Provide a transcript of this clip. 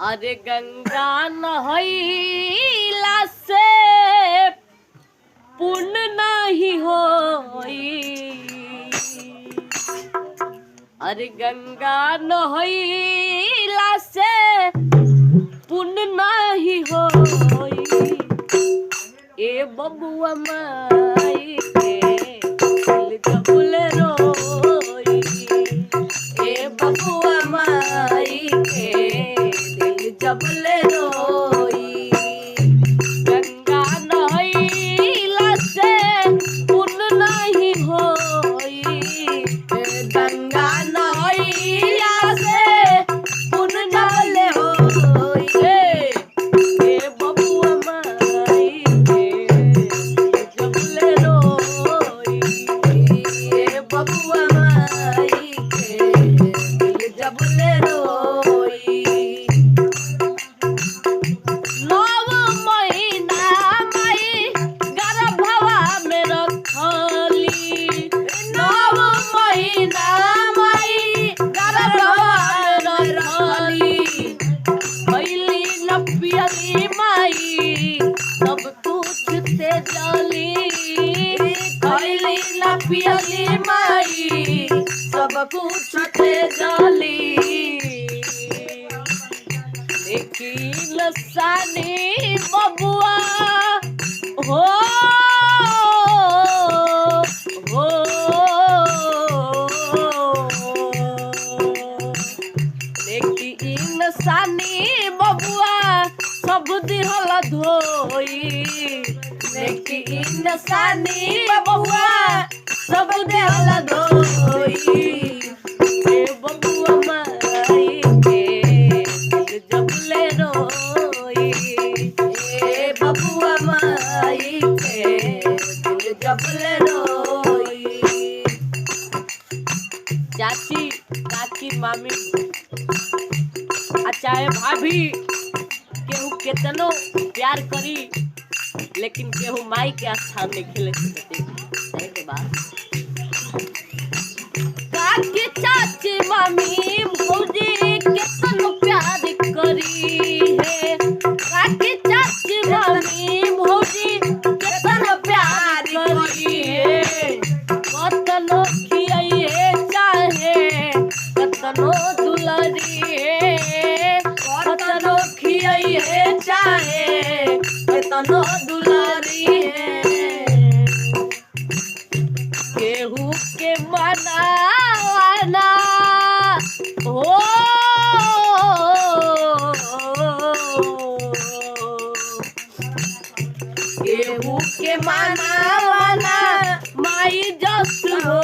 अरे गंगा नहैला से पुण्य नहीं होई। अरे गंगा नहैला से पुण्य नहीं होई। ए बबुआ माई के दिल जबुल रोई। ए बबुआ माई के दिल जबुल रोई। गंगा नहैला से पुण्य नहीं होई। गंगा नहैला से पुण्य नहीं होई। ए बबुआ माई के दिल जबुल रोई। ए बबुआ माई के दिल जबुल रोई। नव महीना माई गर्भवा में रखली। नव महीना माई गर्भवा में रखली। खैली न पियली माई सब कुछ से जली। खैली न पियली माई सब कुछ से जली। लेकिन सानी बबुआ हो हो लेकिन सानी बबुआ सब दिहल धोई। लेकिन सानी बबुआ सब दिहल धोई। ए बबुआ माई के दिल जबुले रोई। ए बबुआ माई के दिल जबुले रोई। चाची काकी मामी चाहे भाभी केहू केतनो प्यार करी लेकिन केहू माई के स्थान में खेले के बाद काकी चाची मामी भौजी केतनो प्यार करी है। काकी चाची मामी भौजी केतनो प्यार करी है। कतनो खियाइए चाहे कतनो दुलारी है। कतनो खियाइए चाहे कतनो दुलारी है। केहू के मनाना हो केहू के मनाना माई जस हो।